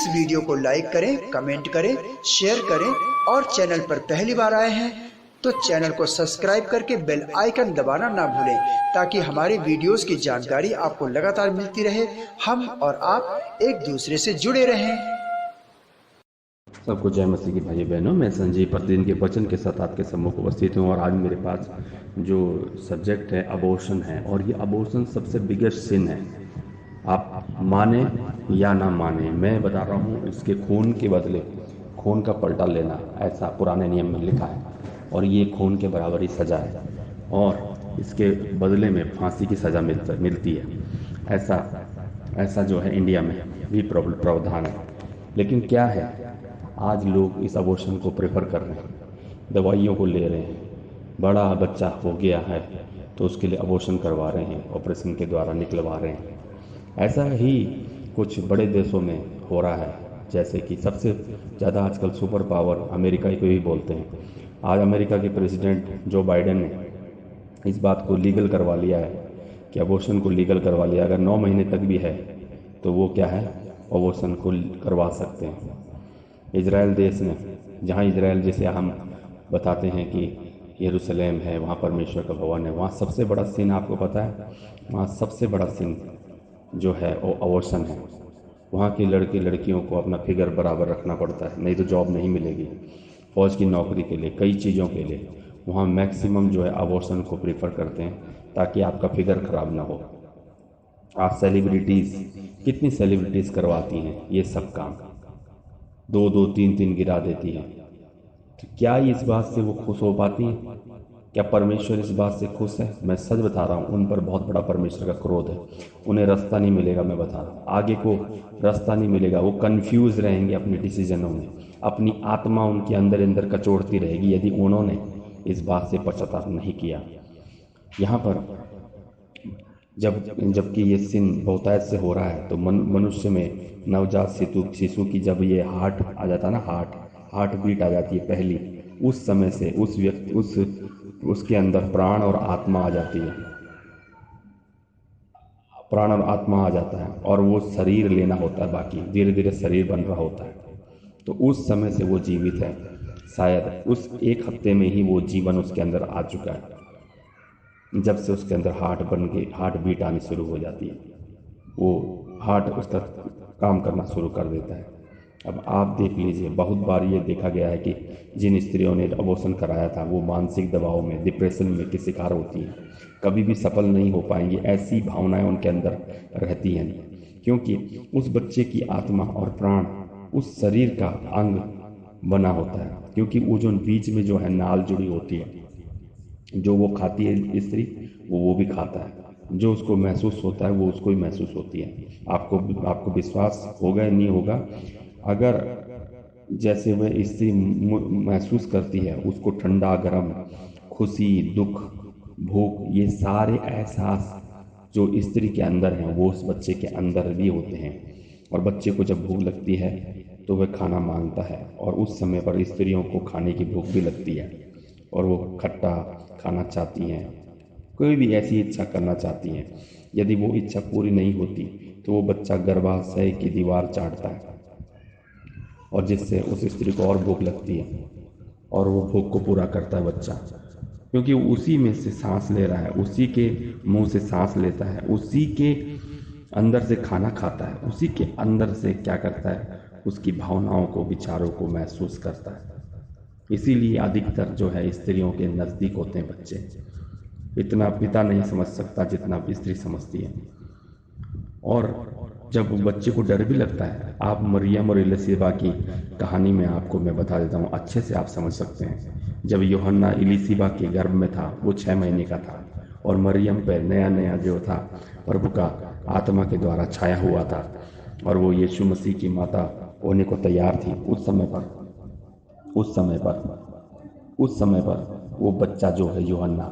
इस वीडियो को लाइक करें, कमेंट करें, शेयर करें और चैनल पर पहली बार आए हैं तो चैनल को सब्सक्राइब करके बेल आइकन दबाना ना भूलें ताकि हमारी वीडियोस की जानकारी आपको लगातार मिलती रहे, हम और आप एक दूसरे से जुड़े रहें। सबको जय मसीह की भाई बहनों, मैं संजीव प्रतिदिन के वचन के साथ आपके सम्मुख उपस्थित हूँ। और आज मेरे पास जो सब्जेक्ट है अबॉर्शन है, और ये अबॉर्शन सबसे बिगेस्ट सिन है। आप माने या ना माने, मैं बता रहा हूँ, इसके खून के बदले खून का पलटा लेना, ऐसा पुराने नियम में लिखा है। और ये खून के बराबर ही सज़ा है, और इसके बदले में फांसी की सज़ा मिलती है। ऐसा जो है इंडिया में भी प्रावधान है। लेकिन क्या है, आज लोग इस अबॉर्शन को प्रेफर कर रहे हैं, दवाइयों को ले रहे हैं। बड़ा बच्चा हो गया है तो उसके लिए अबॉर्शन करवा रहे हैं, ऑपरेशन के द्वारा निकलवा रहे हैं। ऐसा ही कुछ बड़े देशों में हो रहा है, जैसे कि सबसे ज़्यादा आजकल सुपर पावर अमेरिका को ही बोलते हैं। आज अमेरिका के प्रेसिडेंट जो बाइडेन ने इस बात को लीगल करवा लिया है कि अबॉर्शन को लीगल करवा लिया। अगर 9 महीने तक भी है तो वो क्या है, अबॉर्शन को करवा सकते हैं। इजराइल देश ने, जहाँ इजराइल जिसे हम बताते हैं कि यरूशलेम है, वहाँ परमेश्वर का भवन है, वहाँ सबसे बड़ा सीन आपको पता है, वहाँ सबसे बड़ा सीन जो है वो अबॉर्शन है। वहाँ के लड़के लड़कियों को अपना फिगर बराबर रखना पड़ता है, नहीं तो जॉब नहीं मिलेगी। फौज की नौकरी के लिए, कई चीज़ों के लिए वहाँ मैक्सिमम जो है अबॉर्शन को प्रीफर करते हैं ताकि आपका फिगर खराब ना हो। आप सेलिब्रिटीज़, कितनी सेलिब्रिटीज़ करवाती हैं ये सब काम, 2-2, 3-3 गिरा देती हैं। तो क्या इस बात से वो खुश हो पाती हैं? क्या परमेश्वर इस बात से खुश है? मैं सच बता रहा हूँ, उन पर बहुत बड़ा परमेश्वर का क्रोध है। उन्हें रास्ता नहीं मिलेगा, मैं बता रहा हूँ, आगे को रास्ता नहीं मिलेगा। वो कंफ्यूज रहेंगे अपने डिसीजनों में, अपनी आत्मा उनके अंदर अंदर कचोड़ती रहेगी यदि उन्होंने इस बात से पश्चाताप नहीं किया। यहाँ पर जबकि ये सिन बहुतायत से हो रहा है, तो मनुष्य में नवजात शिशु की जब ये हार्ट आ जाता है ना, हार्ट बीट आ जाती है पहली, उस समय से उस व्यक्ति उसके अंदर प्राण और आत्मा आ जाती है। प्राण और आत्मा आ जाता है और वो शरीर लेना होता है, बाकी धीरे धीरे शरीर बन रहा होता है। तो उस समय से वो जीवित है। शायद उस 1 हफ्ते में ही वो जीवन उसके अंदर आ चुका है, जब से उसके अंदर हार्ट बीट आनी शुरू हो जाती है, वो हार्ट उसका काम करना शुरू कर देता है। अब आप देख लीजिए, बहुत बार ये देखा गया है कि जिन स्त्रियों ने अबॉर्शन कराया था वो मानसिक दबाव में, डिप्रेशन में के शिकार होती हैं, कभी भी सफल नहीं हो पाएंगी। ऐसी भावनाएं उनके अंदर रहती हैं, क्योंकि उस बच्चे की आत्मा और प्राण उस शरीर का अंग बना होता है। क्योंकि वो जो बीच में जो है नाल जुड़ी होती है, जो वो खाती है स्त्री, वो भी खाता है। जो उसको महसूस होता है वो उसको ही महसूस होती है। आपको विश्वास होगा या नहीं होगा, अगर जैसे वह स्त्री महसूस करती है, उसको ठंडा गर्म, खुशी, दुख, भूख, ये सारे एहसास जो स्त्री के अंदर हैं वो उस बच्चे के अंदर भी होते हैं। और बच्चे को जब भूख लगती है तो वह खाना मांगता है, और उस समय पर स्त्रियों को खाने की भूख भी लगती है और वो खट्टा खाना चाहती हैं, कोई भी ऐसी इच्छा करना चाहती हैं। यदि वो इच्छा पूरी नहीं होती तो वो बच्चा गर्भाशय की दीवार चाटता है, और जिससे उस स्त्री को और भूख लगती है, और वो भूख को पूरा करता है बच्चा, क्योंकि वो उसी में से सांस ले रहा है, उसी के मुंह से सांस लेता है, उसी के अंदर से खाना खाता है, उसी के अंदर से क्या करता है, उसकी भावनाओं को, विचारों को महसूस करता है। इसीलिए अधिकतर जो है स्त्रियों के नज़दीक होते हैं बच्चे। इतना पिता नहीं समझ सकता जितना स्त्री समझती है। और जब बच्चे को डर भी लगता है, आप मरियम और इलिशिबा की कहानी में आपको मैं बता देता हूँ, अच्छे से आप समझ सकते हैं। जब यूहन्ना इलिशिबा के गर्भ में था, वो 6 महीने का था, और मरियम पर नया नया जो था प्रभु का आत्मा के द्वारा छाया हुआ था, और वो यीशु मसीह की माता होने को तैयार थी। उस समय पर वो बच्चा जो है यूहन्ना,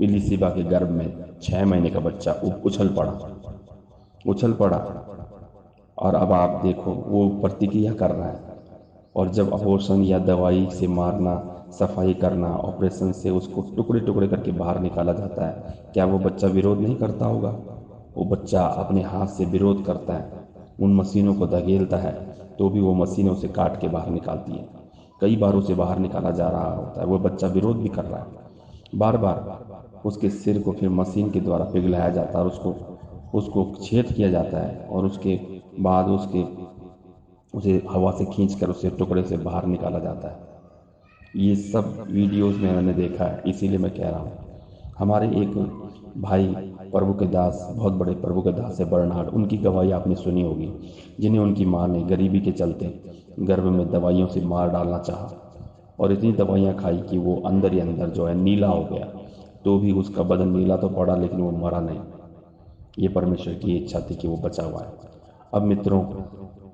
इलिशिबा के गर्भ में 6 महीने का बच्चा उछल पड़ा। और अब आप देखो वो प्रतिक्रिया कर रहा है। और जब अबॉर्शन या दवाई से मारना, सफाई करना, ऑपरेशन से उसको टुकड़े टुकड़े करके बाहर निकाला जाता है, क्या वो बच्चा विरोध नहीं करता होगा? वो बच्चा अपने हाथ से विरोध करता है, उन मशीनों को धकेलता है तो भी वो मशीनें उसे काट के बाहर निकालती हैं। कई बार उसे बाहर निकाला जा रहा होता है, वो बच्चा विरोध भी कर रहा है। बार बार उसके सिर को फिर मशीन के द्वारा पिघलाया जाता है और उसको उसको छेद किया जाता है और उसके बाद उसे हवा से खींचकर उसे टुकड़े से बाहर निकाला जाता है। ये सब वीडियोस में मैंने देखा है, इसीलिए मैं कह रहा हूँ। हमारे एक भाई प्रभु के दास, बहुत बड़े प्रभु के दास है बर्नार्ड, उनकी गवाही आपने सुनी होगी, जिन्हें उनकी माँ ने गरीबी के चलते गर्भ में दवाइयों से मार डालना चाहा और इतनी दवाइयाँ खाई कि वो अंदर ही अंदर जो है नीला हो गया। तो भी उसका बदन नीला तो पड़ा लेकिन वो मरा नहीं। ये परमेश्वर की इच्छा थी कि वो बचा हुआ है। अब मित्रों,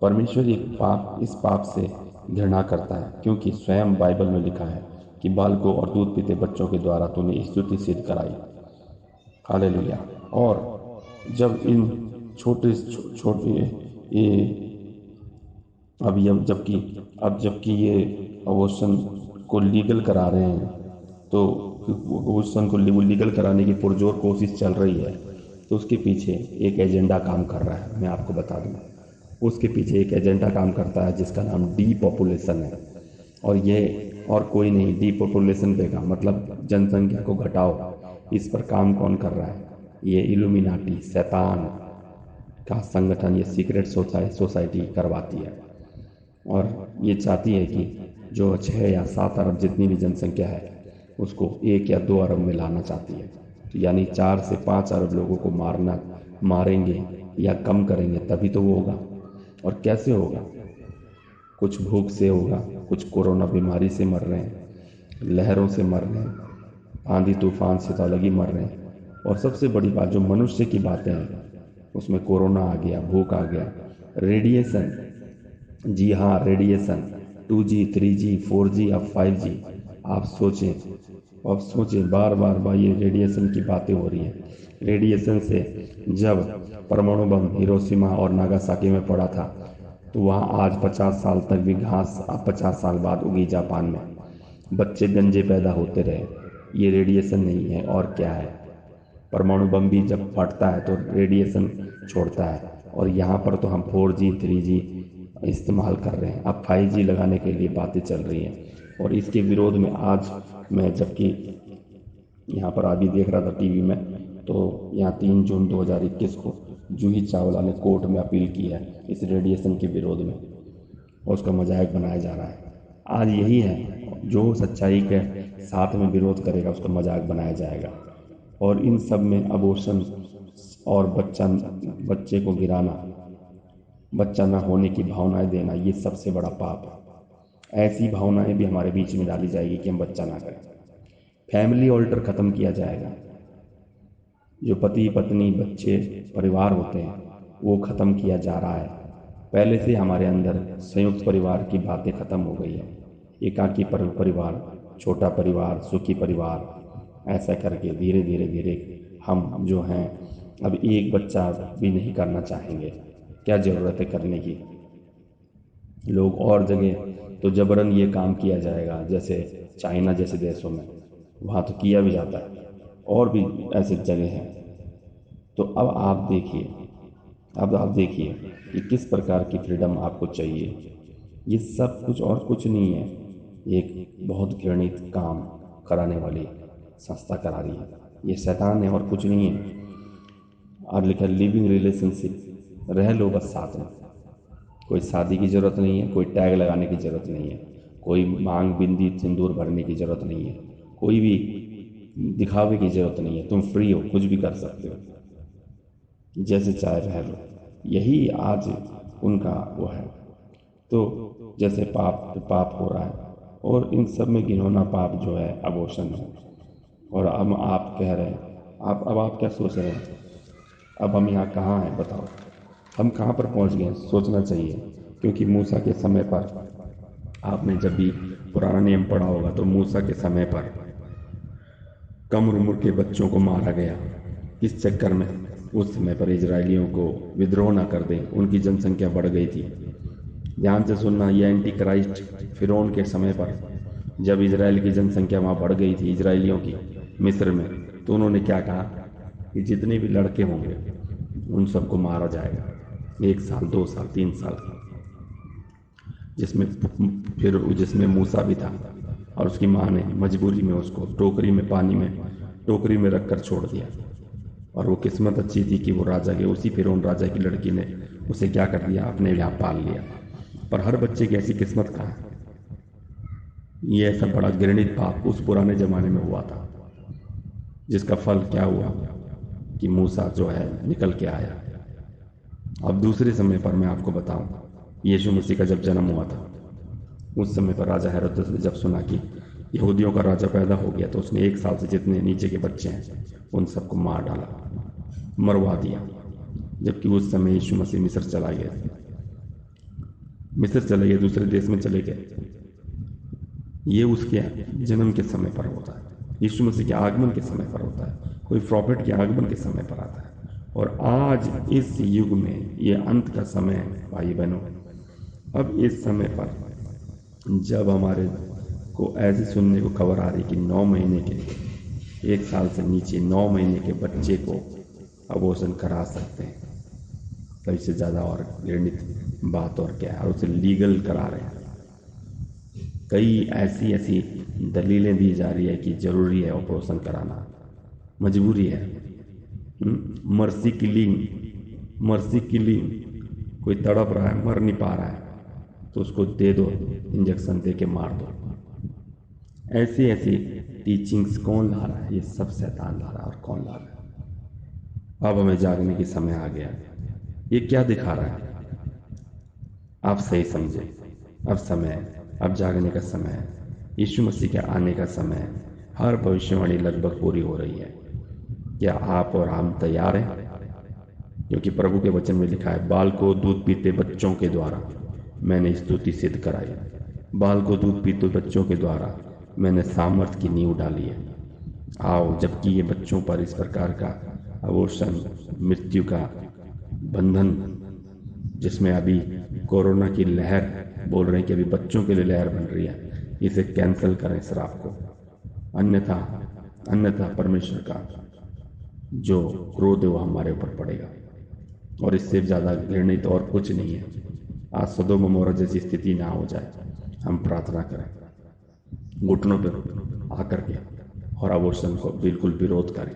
परमेश्वर इस पाप से घृणा करता है, क्योंकि स्वयं बाइबल में लिखा है कि बालकों और दूध पीते बच्चों के द्वारा तूने स्तुति सिद्ध कराई। हालेलुया। और जब इन छोटे छोटे ये जबकि ये अबॉर्शन को लीगल करा रहे हैं, तो अबॉर्शन को लीगल कराने की पुरजोर कोशिश चल रही है, तो उसके पीछे एक एजेंडा काम कर रहा है। मैं आपको बता दूं, उसके पीछे एक एजेंडा काम करता है जिसका नाम डीपॉपुलेशन है। और ये और कोई नहीं, डीपॉपुलेशन देगा मतलब जनसंख्या को घटाओ। इस पर काम कौन कर रहा है? ये इल्यूमिनाटी, शैतान का संगठन, ये सीक्रेट सोसाइटी करवाती है। और ये चाहती है कि जो 6 या 7 अरब जितनी भी जनसंख्या है उसको 1 या 2 अरब में लाना चाहती है। तो यानी 4 से 5 अरब लोगों को मारेंगे या कम करेंगे तभी तो वो होगा। और कैसे होगा? कुछ भूख से होगा, कुछ कोरोना बीमारी से मर रहे हैं, लहरों से मर रहे हैं, आंधी तूफान से तो अलग ही मर रहे हैं। और सबसे बड़ी बात जो मनुष्य की बातें हैं उसमें कोरोना आ गया, भूख आ गया, रेडिएशन, जी हाँ रेडिएशन, 2G 3G 4G अब 5G। आप सोचें बार ये रेडिएशन की बातें हो रही हैं। रेडिएशन से जब परमाणु बम हिरोशिमा और नागासाकी में पड़ा था तो वहाँ आज 50 साल तक भी घास अब 50 साल बाद उगी जापान में, बच्चे गंजे पैदा होते रहे। ये रेडिएशन नहीं है और क्या है? परमाणु बम भी जब फटता है तो रेडिएशन छोड़ता है। और यहाँ पर तो हम 4G 3G इस्तेमाल कर रहे हैं, अब 5G लगाने के लिए बातें चल रही हैं। और इसके विरोध में आज मैं जबकि यहाँ पर अभी देख रहा था टीवी में, तो यहाँ 3 जून 2021 को जूही चावला ने कोर्ट में अपील की है इस रेडिएशन के विरोध में, और उसका मजाक बनाया जा रहा है। आज यही है, जो सच्चाई के साथ में विरोध करेगा उसका मजाक बनाया जाएगा। और इन सब में अबॉर्शन और बच्चे को गिराना, बच्चा ना होने की भावनाएं देना, ये सबसे बड़ा पाप है। ऐसी भावनाएं भी हमारे बीच में डाली जाएगी कि हम बच्चा ना करें। फैमिली ऑल्टर ख़त्म किया जाएगा। जो पति पत्नी बच्चे परिवार होते हैं वो ख़त्म किया जा रहा है। पहले से हमारे अंदर संयुक्त परिवार की बातें ख़त्म हो गई है। एकाकी परिवार, छोटा परिवार, सुखी परिवार, ऐसा करके धीरे धीरे हम जो हैं अब एक बच्चा भी नहीं करना चाहेंगे। क्या ज़रूरत है करने की? लोग और जगह तो जबरन ये काम किया जाएगा, जैसे चाइना जैसे देशों में, वहाँ तो किया भी जाता है, और भी ऐसे जगह हैं। तो अब आप देखिए कि किस प्रकार की फ्रीडम आपको चाहिए। ये सब कुछ और कुछ नहीं है, एक बहुत घृणित काम कराने वाली संस्था करा रही है। ये शैतान है और कुछ नहीं है। और लिखा लिविंग रिलेशनशिप, रह लो बस साथ में। कोई शादी की ज़रूरत नहीं है, कोई टैग लगाने की ज़रूरत नहीं है, कोई मांग बिंदी सिंदूर भरने की ज़रूरत नहीं है, कोई भी दिखावे की ज़रूरत नहीं है। तुम फ्री हो, कुछ भी कर सकते हो, जैसे चाहे रह लो। यही आज उनका वो है। तो जैसे पाप हो रहा है, और इन सब में घिनौना पाप जो है अबॉर्शन है। और अब आप कह रहे हैं, अब आप क्या सोच रहे हैं? अब हम यहाँ कहाँ हैं बताओ? हम कहाँ पर पहुँच गए? सोचना चाहिए। क्योंकि मूसा के समय पर, आपने जब भी पुराना नियम पढ़ा होगा तो मूसा के समय पर कम उम्र के बच्चों को मारा गया। किस चक्कर में? उस समय पर इजरायलियों को विद्रोह न कर दें, उनकी जनसंख्या बढ़ गई थी। ध्यान से सुनना, ये एंटी क्राइस्ट फिरौन के समय पर जब इजराइल की जनसंख्या वहाँ बढ़ गई थी इजरायलियों की मिस्र में, तो उन्होंने क्या कहा कि जितने भी लड़के होंगे उन सबको मारा जाएगा। 1 साल, 2 साल, 3 साल, जिसमें मूसा भी था और उसकी माँ ने मजबूरी में उसको टोकरी में रख कर छोड़ दिया। और वो किस्मत अच्छी थी कि वो राजा के उसी फिरौन राजा की लड़की ने उसे क्या कर दिया, अपने यहाँ पाल लिया। पर हर बच्चे की ऐसी किस्मत कहाँ है। ये ऐसा बड़ा घृणित पाप उस पुराने जमाने में हुआ था, जिसका फल क्या हुआ कि मूसा जो है निकल के आया। अब दूसरे समय पर मैं आपको बताऊं, यीशु मसीह का जब जन्म हुआ था, उस समय पर राजा हेरोदेस ने जब सुना कि यहूदियों का राजा पैदा हो गया, तो उसने 1 साल से जितने नीचे के बच्चे हैं उन सबको मार डाला, मरवा दिया। जबकि उस समय यीशु मसीह मिस्र चले गए, दूसरे देश में चले गए। ये उसके जन्म के समय पर होता है, यीशु मसीह के आगमन के समय पर होता है, कोई प्रॉफिट के आगमन के समय पर आता है। और आज इस युग में ये अंत का समय है भाई बहनों। अब इस समय पर जब हमारे को ऐसे सुनने को खबर आ रही कि 9 महीने के, 1 साल से नीचे 9 महीने के बच्चे को अबॉर्शन करा सकते हैं, तो इससे ज़्यादा और घृणित बात और क्या है। और उसे लीगल करा रहे हैं। कई ऐसी दलीलें दी जा रही है कि ज़रूरी है ऑपरेशन कराना, मजबूरी है। मर्सी किलिंग, कोई तड़प रहा है, मर नहीं पा रहा है, तो उसको दे दो, इंजेक्शन दे के मार दो। ऐसी टीचिंग्स कौन ला रहा है? ये सब शैतान ला रहा है। और कौन ला रहा है? अब हमें जागने की समय आ गया। ये क्या दिखा रहा है? आप सही समझे, अब समय है, अब जागने का समय है, यीशु मसीह के आने का समय है। हर भविष्यवाणी लगभग पूरी हो रही है। क्या आप और हम तैयार हैं? क्योंकि प्रभु के वचन में लिखा है, बाल को दूध पीते बच्चों के द्वारा मैंने स्तुति सिद्ध कराई। बाल को दूध पीते बच्चों के द्वारा मैंने सामर्थ की नींव डाली है। आओ, जबकि ये बच्चों पर इस प्रकार का अबॉर्शन, मृत्यु का बंधन, जिसमें अभी कोरोना की लहर बोल रहे हैं कि अभी बच्चों के लिए लहर बन रही है, इसे कैंसिल करें श्राप को। अन्यथा परमेश्वर का जो क्रोध है वो हमारे ऊपर पड़ेगा। और इससे ज़्यादा घृणित और कुछ नहीं है। आज सदोम अमोरा जैसी स्थिति ना हो जाए, हम प्रार्थना करें, घुटनों पर आकर के, और अबॉर्शन को बिल्कुल विरोध करें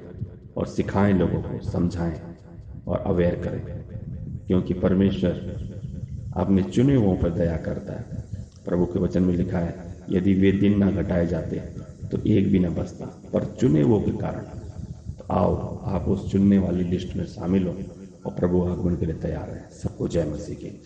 और सिखाएं, लोगों को समझाएं और अवेयर करें। क्योंकि परमेश्वर अपने चुने हुओं पर दया करता है। प्रभु के वचन में लिखा है, यदि वे दिन ना घटाए जाते तो एक भी ना बचता, पर चुने हुओं के कारण। तो आओ, आप उस चुनने वाली लिस्ट में शामिल हो और प्रभु आगमन के लिए तैयार है। सबको जय मसीह की।